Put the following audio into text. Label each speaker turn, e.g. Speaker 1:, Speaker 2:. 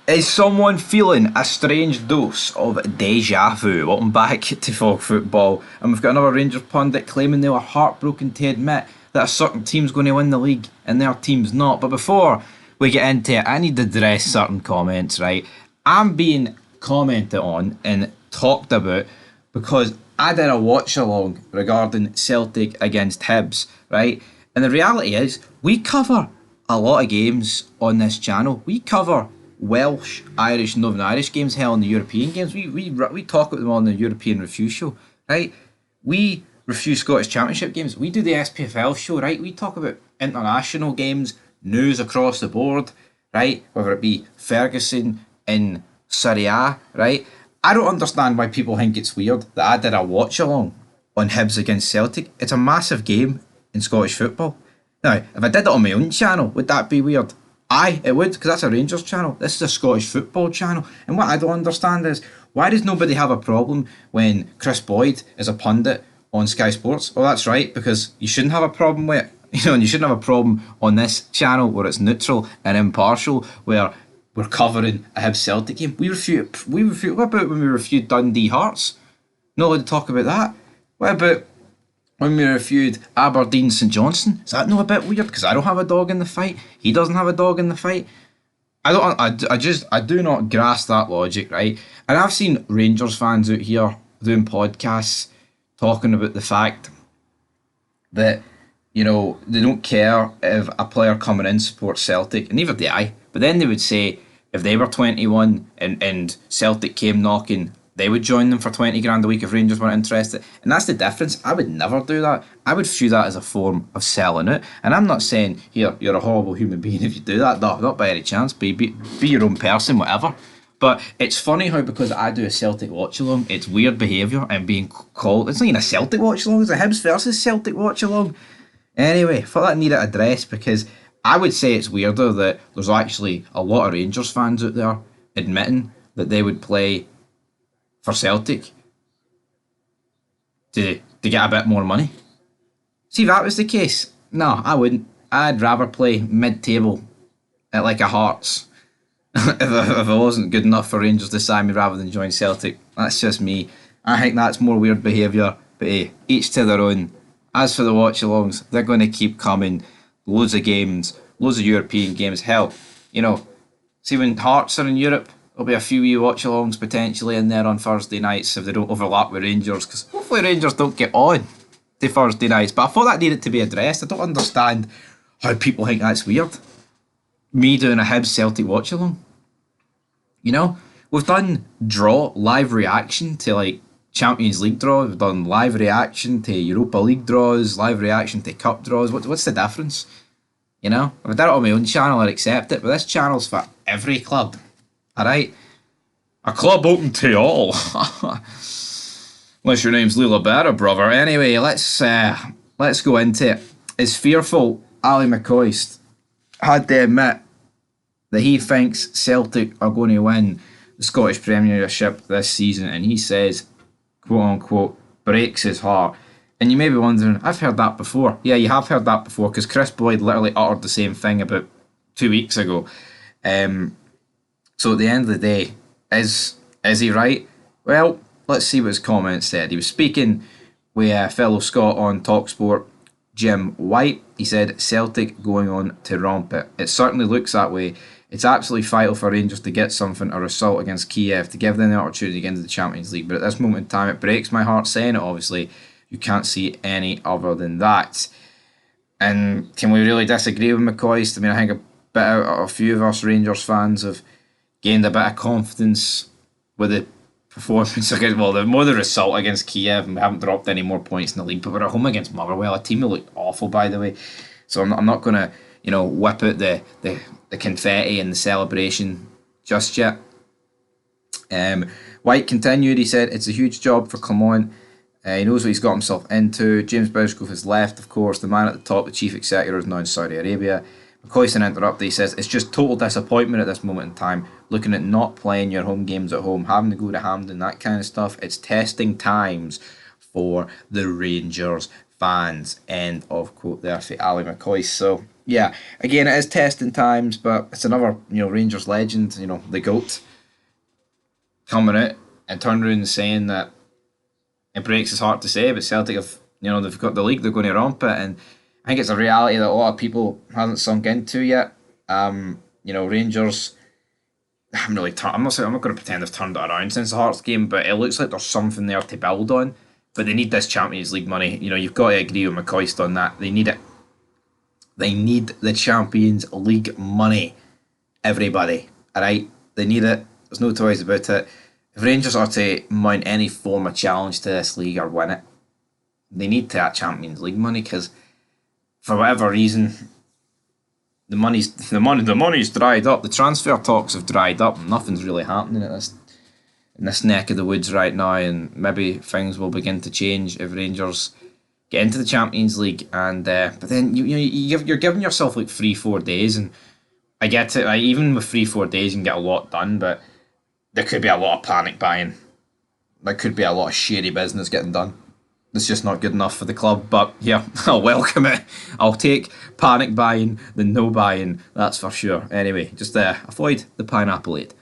Speaker 1: Is someone feeling a strange dose of deja vu? Welcome back to Fog Football. And we've got another Rangers pundit claiming they were heartbroken to admit that a certain team's going to win the league and their team's not. But before we get into it, I need to address certain comments, right? I'm being commented on and talked about because I did a watch along regarding Celtic against Hibs, right? And the reality is, we cover a lot of games on this channel. We cover Welsh, Irish, Northern Irish games, hell, in the European games. We talk about them on the European Review show, right? We review Scottish Championship games. We do the SPFL show, right? We talk about international games, news across the board, right? Whether it be Ferguson in Serie A, right? I don't understand why people think it's weird that I did a watch along on Hibs against Celtic. It's a massive game in Scottish football. Now, if I did it on my own channel, would that be weird? Aye, it would, because that's a Rangers channel. This is a Scottish football channel. And what I don't understand is, why does nobody have a problem when KRIS Boyd is a pundit on Sky Sports? Well, that's right, because you shouldn't have a problem with it. And you shouldn't have a problem on this channel where it's neutral and impartial, where we're covering a Hibs Celtic game. We refute. What about when we reviewed Dundee Hearts? Not allowed to talk about that. What about when we reviewed Aberdeen St Johnstone? Is that not a bit weird? Because I don't have a dog in the fight. He doesn't have a dog in the fight. I do not grasp that logic, right? And I've seen Rangers fans out here doing podcasts talking about the fact that, they don't care if a player coming in supports Celtic, and neither do I. But then they would say if they were 21 and Celtic came knocking, they would join them for 20 grand a week if Rangers weren't interested. And that's the difference. I would never do that. I would view that as a form of selling it. And I'm not saying, here, you're a horrible human being if you do that. No, not by any chance. Be your own person, whatever. But it's funny how, because I do a Celtic watch along, it's weird behaviour and being called. It's not even a Celtic watch along, it's a Hibs versus Celtic watch along. Anyway, I thought that needed addressed, because I would say it's weirder that there's actually a lot of Rangers fans out there admitting that they would play for Celtic to get a bit more money. See, if that was the case, no, I wouldn't. I'd rather play mid-table at like a Hearts if I wasn't good enough for Rangers to sign me rather than join Celtic. That's just me. I think that's more weird behaviour, but hey, each to their own. As for the watch-alongs, they're going to keep coming. Loads of games, loads of European games. Hell, see when Hearts are in Europe, there'll be a few wee watch-alongs potentially in there on Thursday nights if they don't overlap with Rangers, because hopefully Rangers don't get on to Thursday nights. But I thought that needed to be addressed. I don't understand how people think that's weird. Me doing a Hibs Celtic watch-along. We've done live reaction to like Champions League draws. We've done live reaction to Europa League draws, live reaction to cup draws. What's the difference? If I did it on my own channel, I'd accept it. But this channel's for every club. Alright? A club open to all. Unless your name's Lila Berra, brother. Anyway, let's go into it. It's fearful Ali Mccoist had to admit that he thinks Celtic are going to win the Scottish Premiership this season, and he says, quote unquote, breaks his heart. And you may be wondering, I've heard that before. Yeah, you have heard that before, because KRIS Boyd literally uttered the same thing about 2 weeks ago. So at the end of the day, is he right? Well, let's see what his comments said. He was speaking with a fellow Scot on TALKSPORT, Jim White. He said, Celtic going on to romp it. It certainly looks that way. It's absolutely vital for Rangers to get something, a result against Kiev, to give them the opportunity to get into the Champions League. But at this moment in time, it breaks my heart saying it, obviously. You can't see any other than that. And can we really disagree with Mccoist? I mean, I think a few of us Rangers fans have gained a bit of confidence with the performance against, more the result against Kiev, and we haven't dropped any more points in the league. But we're at home against Motherwell, a team who looked awful, by the way. So I'm not going to, whip out the confetti and the celebration just yet. White continued. He said it's a huge job for Clement. He knows what he's got himself into. James Bowsgrove has left, of course. The man at the top, the chief executive, is now in Saudi Arabia. Mccoist interrupted. He says it's just total disappointment at this moment in time. Looking at not playing your home games at home, having to go to Hampden, that kind of stuff. It's testing times for the Rangers fans. End of quote there for Ali Mccoist. So Yeah, again, it is testing times, but it's another Rangers legend, the goat, coming out and turning around and saying that it breaks his heart to say, but Celtic have they've got the league, they're going to romp it, and I think it's a reality that a lot of people haven't sunk into yet. Rangers. I'm not saying I'm not going to pretend they've turned it around since the Hearts game, but it looks like there's something there to build on. But they need this Champions League money. You've got to agree with Mccoist on that. They need it. They need the Champions League money. Everybody, all right? They need it. There's no toys about it. If Rangers are to mount any form of challenge to this league or win it, they need that Champions League money because for whatever reason, the money's dried up. The transfer talks have dried up. Nothing's really happening in this neck of the woods right now, and maybe things will begin to change if Rangers get into the Champions League. And but then you're giving yourself like 3-4 days, and I get it. Like, even with 3-4 days, you can get a lot done, but there could be a lot of panic buying. There could be a lot of shady business getting done. It's just not good enough for the club, but yeah, I'll welcome it. I'll take panic buying than no buying, that's for sure. Anyway, just avoid the pineapple aid.